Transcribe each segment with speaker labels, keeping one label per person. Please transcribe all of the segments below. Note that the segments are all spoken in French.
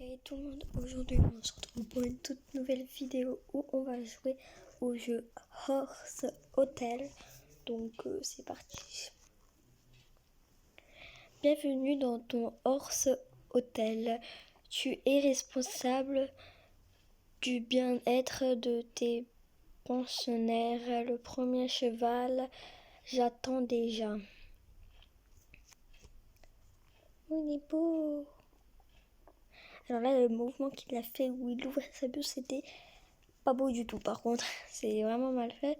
Speaker 1: Hey tout le monde, aujourd'hui on se retrouve pour une toute nouvelle vidéo où on va jouer au jeu Horse Hotel. Donc c'est parti. Bienvenue dans ton Horse Hotel. Tu es responsable du bien-être de tes pensionnaires. Le premier cheval, j'attends déjà. On est beau. Alors là, le mouvement qu'il a fait où il ouvre sa bouche, c'était pas beau du tout. Par contre, c'est vraiment mal fait.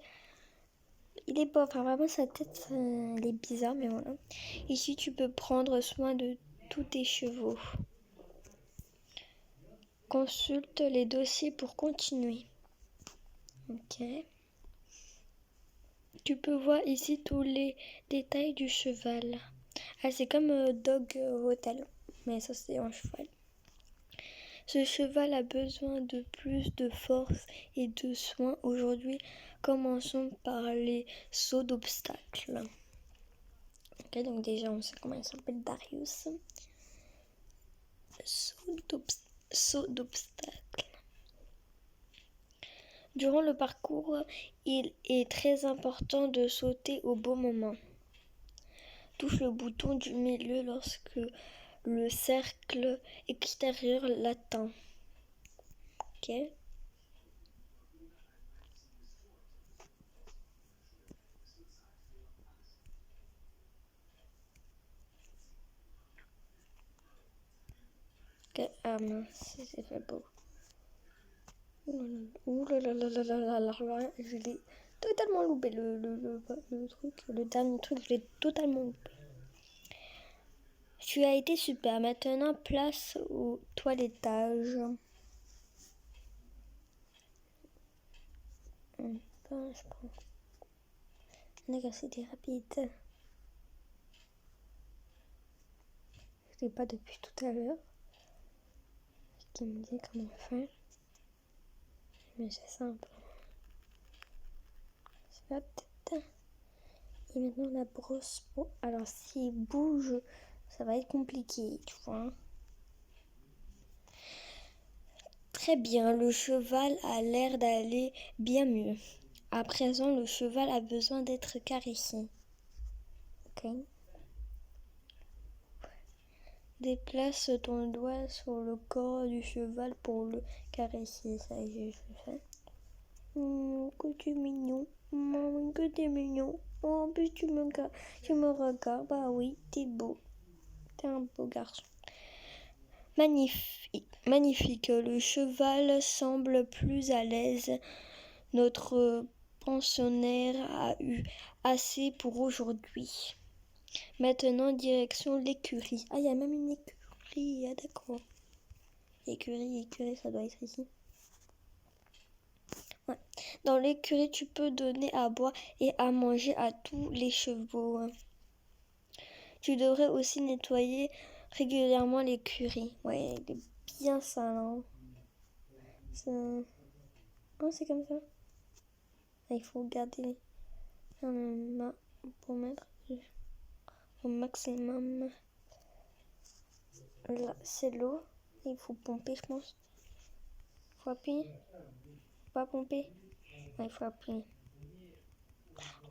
Speaker 1: Il est pas, enfin vraiment sa tête, elle est bizarre, mais voilà. Ici, tu peux prendre soin de tous tes chevaux. Consulte les dossiers pour continuer. Ok. Tu peux voir ici tous les détails du cheval. Ah, c'est comme Dog Hotel, mais ça c'est un cheval. Ce cheval a besoin de plus de force et de soins aujourd'hui. Commençons par les sauts d'obstacles. Ok, donc déjà on sait comment il s'appelle, Darius. Saut d'obstacles. Durant le parcours, il est très important de sauter au bon moment. Touche le bouton du milieu lorsque le cercle extérieur l'atteint. Ok. Ok, ah mince, c'est fait beau. Ouh là là là là là là là, je l'ai totalement loupé le truc, le dernier truc, je l'ai totalement loupé. Tu as été super, maintenant place au toilettage. Je prends. D'accord, c'était rapide. Je l'ai pas depuis tout à l'heure. Qui me dit comment faire. Mais c'est simple. C'est là peut-être. Et maintenant la brosse. Bon, alors s'il bouge, ça va être compliqué, tu vois. Très bien, le cheval a l'air d'aller bien mieux. À présent, le cheval a besoin d'être caressé. Ok. Déplace ton doigt sur le corps du cheval pour le caresser. Ça y est, je le fais. Que tu es mignon. Maman, que tu es mignon. Oh, en plus, tu me regardes. Bah oui, t'es beau. T'es un beau garçon. Magnifique. Le cheval semble plus à l'aise. Notre pensionnaire a eu assez pour aujourd'hui. Maintenant, direction l'écurie. Ah, il y a même une écurie. Ah, d'accord. Écurie, ça doit être ici. Ouais. Dans l'écurie, tu peux donner à boire et à manger à tous les chevaux. Tu devrais aussi nettoyer régulièrement l'écurie. Ouais, elle est bien sale. Hein. Oh, c'est comme ça. Ah, il faut garder pour mettre au maximum. Là, c'est l'eau. Il faut pomper, je pense. Il faut appuyer. Faut pas pomper. Ouais, il faut appuyer.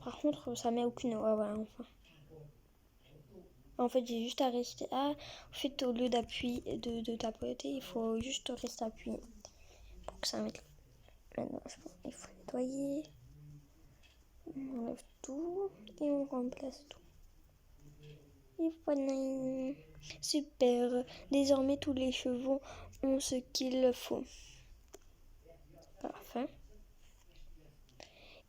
Speaker 1: Par contre, ça met aucune eau. Ah ouais, enfin. En fait, j'ai juste à rester. Ah, en fait, au lieu d'appuyer, de tapoter, il faut juste rester appuyé pour que ça mette. Maintenant, il faut nettoyer. On enlève tout et on remplace tout. Et voilà. Super. Désormais, tous les chevaux ont ce qu'il faut. Parfait.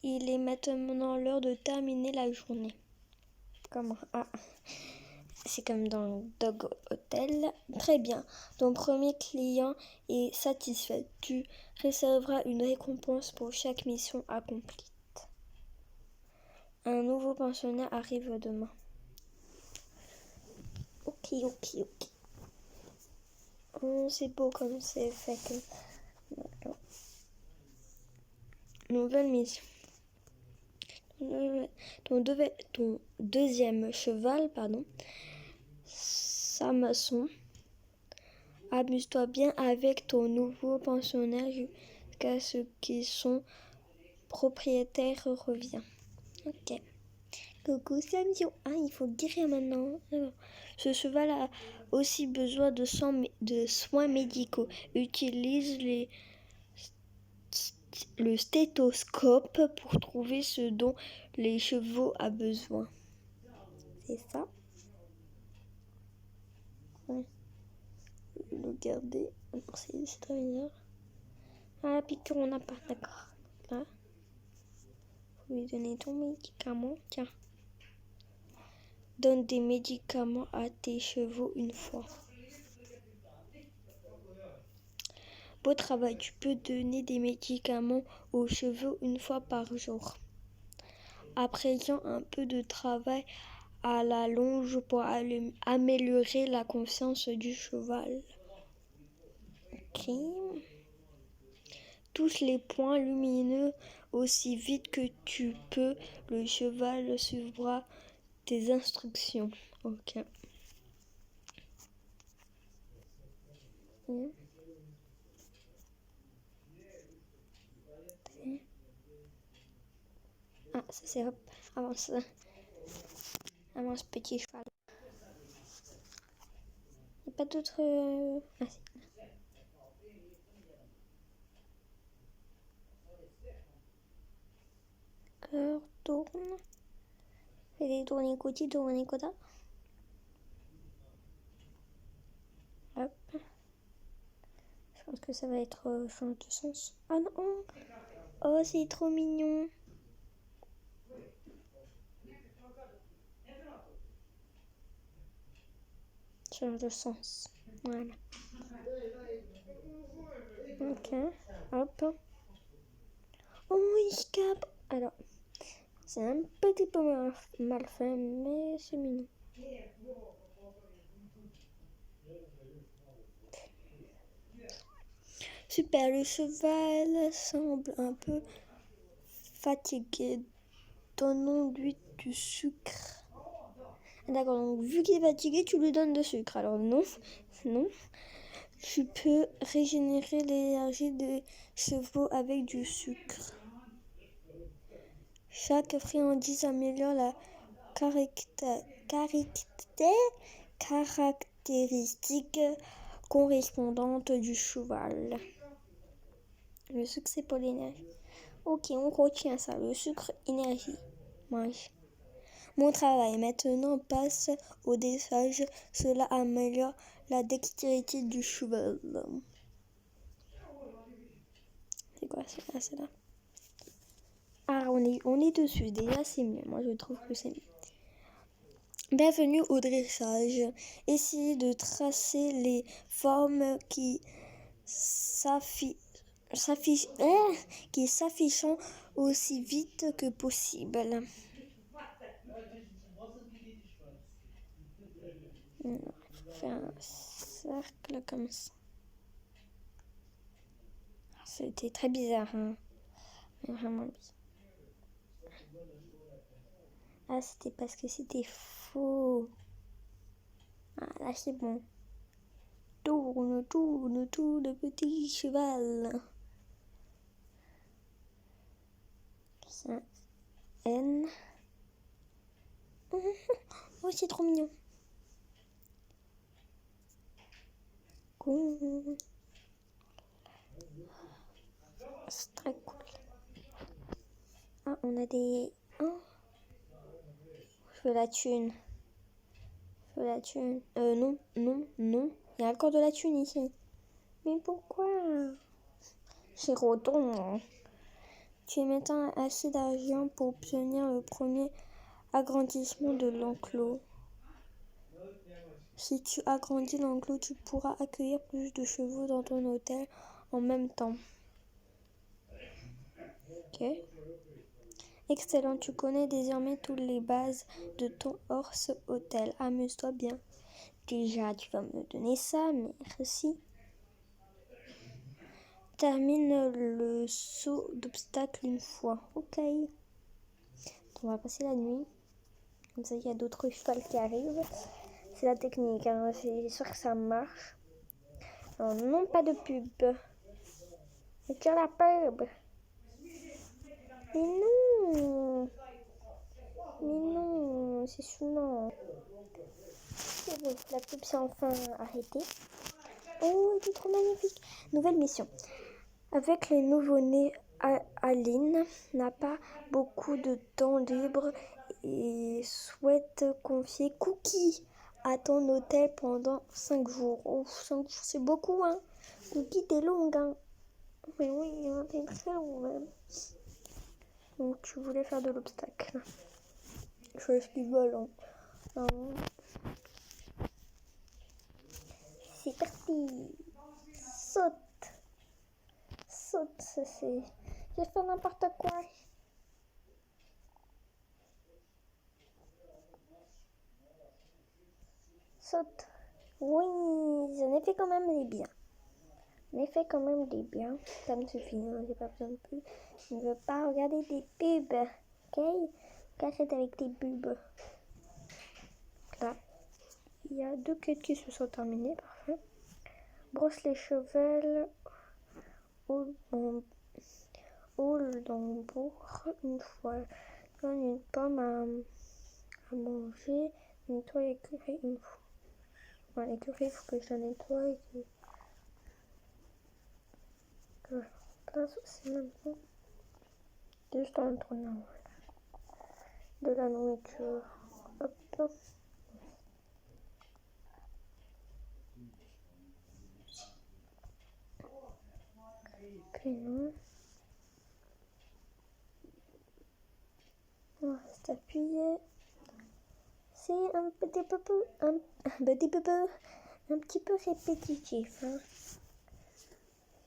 Speaker 1: Il est maintenant l'heure de terminer la journée. Comment? Ah, c'est comme dans le Dog Hotel. Très bien. Ton premier client est satisfait. Tu réserveras une récompense pour chaque mission accomplie. Un nouveau pensionnaire arrive demain. Ok. Oh, c'est beau comme c'est fait. Nouvelle mission. Ton deuxième cheval, Samson, Amuse-toi bien avec ton nouveau pensionnaire jusqu'à ce que son propriétaire revienne. Ok. Coucou Samio. Ah, il faut guérir maintenant. Alors, ce cheval a aussi besoin de soins médicaux. Utilise le stéthoscope pour trouver ce dont les chevaux ont besoin. C'est ça. Ouais. Le garder. C'est très bizarre. Ah, la piqûre, on n'a pas. D'accord. Là. Faut lui donner ton médicament. Tiens. Donne des médicaments à tes chevaux une fois. Beau travail, tu peux donner des médicaments aux chevaux une fois par jour. À présent, un peu de travail à la longe pour améliorer la confiance du cheval. Ok. Touche les points lumineux aussi vite que tu peux. Le cheval suivra tes instructions. Ok. Ah, ça c'est hop. Avance. Avance, petit cheval. Il n'y a pas d'autres... Ah, si. Cœur, tourne. Fais des tournicotis, tournicotas. Hop. Je pense que ça va être change de sens. Ah non. Oh, c'est trop mignon. Change de sens. Voilà. Ok. Hop. Oh, il escape. Alors, c'est un petit peu mal fait, mais c'est mignon. Super, le cheval semble un peu fatigué. Donnons-lui du sucre. D'accord, donc vu qu'il est fatigué, tu lui donnes du sucre. Alors non, non. Tu peux régénérer l'énergie des chevaux avec du sucre. Chaque friandise améliore la caractéristique correspondante du cheval. Le sucre, c'est pour l'énergie. Ok, on retient ça. Le sucre, énergie. Mange. Mon travail maintenant passe au dressage. Cela améliore la dextérité du cheval. C'est quoi c'est là? Ah, on est dessus. Déjà, c'est mieux. Moi, je trouve que c'est mieux. Bienvenue au dressage. Essayez de tracer les formes qui s'affichent aussi vite que possible. Il faut faire un cercle comme ça. C'était très bizarre, hein. Vraiment bizarre. Ah, c'était parce que c'était faux. Ah, là, c'est bon. Tourne, tourne, tourne, petit cheval. Ça, N. Oh, c'est trop mignon. Cool. C'est très cool. Ah, on a des... Oh. Je veux la thune. Non. Il y a encore de la thune ici. Mais pourquoi? C'est retourne. Tu es maintenant assez d'argent pour obtenir le premier agrandissement de l'enclos. Si tu agrandis l'enclos, tu pourras accueillir plus de chevaux dans ton hôtel en même temps. Ok. Excellent, tu connais désormais toutes les bases de ton horse hôtel. Amuse-toi bien. Déjà, tu vas me donner ça, merci. Termine le saut d'obstacle une fois. Ok. On va passer la nuit. Comme ça, il y a d'autres chevals qui arrivent. C'est la technique, hein. C'est sûr que ça marche. Oh non, pas de pub. Retire la pub. Mais non. Mais non, c'est saoulant. C'est bon, la pub s'est enfin arrêtée. Oh, il est trop magnifique. Nouvelle mission. Avec les nouveau-nés, Aline n'a pas beaucoup de temps libre et souhaite confier Cookie à ton hôtel pendant 5 jours. Oh, 5 jours, c'est beaucoup, hein. Cookie, t'es longue, hein. Mais oui, hein, t'es très long, même. Donc, tu voulais faire de l'obstacle. Chose qui vole, hein. Non. C'est parti. Saute. Saute, c'est... J'ai fait n'importe quoi. Saute. Oui, j'en ai fait quand même des biens. J'en ai fait quand même des biens. Ça me suffit, hein, j'ai pas besoin de plus. Je ne veux pas regarder des pubs. Ok? Arrête avec tes pubs. Là, il y a 2 quêtes qui se sont terminées. Parfait. Brosse les cheveux au lambour une fois. Donne une pomme à manger. Nettoie l'écurie une fois. Bon, l'écurie, il faut que je la nettoie et que je place aussi maintenant. Juste en prenant de la nourriture. Hop. Puis non. On reste appuyé. C'est un petit peu répétitif. Hein.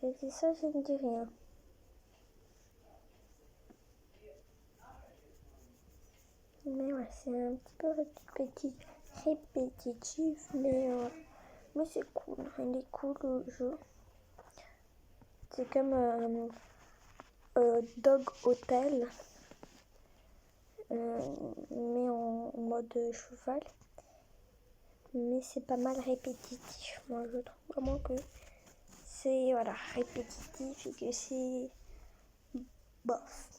Speaker 1: J'ai dit ça, je ne dis rien. Mais ouais, c'est un petit peu répétitif, mais c'est cool. Il est cool le jeu. C'est comme Dog Hotel, mais en mode cheval. Mais c'est pas mal répétitif. Moi, je trouve vraiment que c'est répétitif et que c'est bof.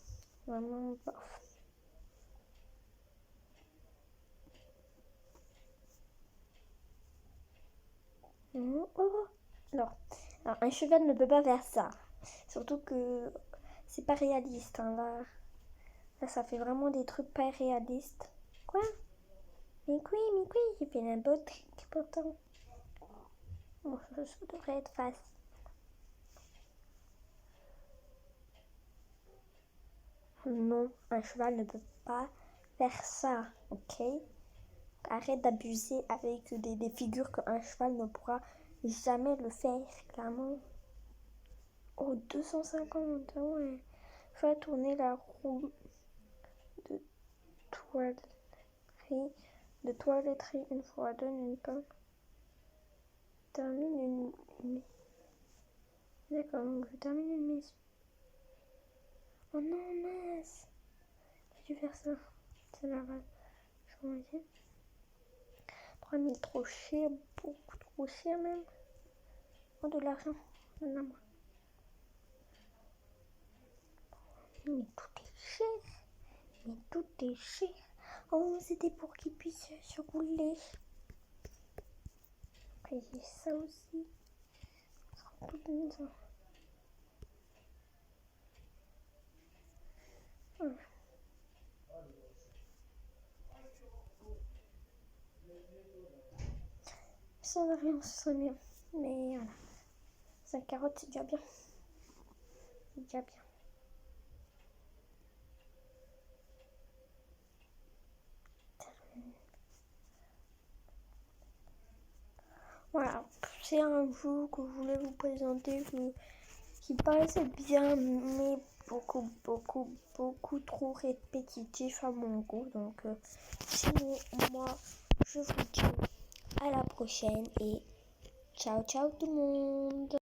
Speaker 1: Vraiment bof. Oh. Non. Alors, un cheval ne peut pas faire ça. Surtout que c'est pas réaliste. Hein, là, ça fait vraiment des trucs pas réalistes. Quoi? Mais oui, j'ai fait un beau trick pourtant. Bon, ça devrait être facile. Non, un cheval ne peut pas faire ça, ok? Arrête d'abuser avec des figures qu'un cheval ne pourra jamais le faire, clairement. Oh, 250, ouais. Fais tourner la roue de toiletterie une fois. Donne une pomme. Termine une... D'accord, donc je termine une mission. Oh non, mince. J'ai dû faire ça. C'est la balle. Je m'en dis. 3000 trop cher, beaucoup trop cher même. Oh, de l'argent. Donne-moi. Mais tout est cher. Oh, c'était pour qu'il puisse se rouler. Après, j'ai ça aussi. Ça sera tout bien ça. Sans rien, ce serait mieux. Mais voilà. 5 carottes, c'est déjà bien. Voilà, c'est un jeu que je voulais vous présenter qui paraissait bien, mais beaucoup trop répétitif à mon goût. Donc, sinon, moi, je vous dis à la prochaine et ciao tout le monde.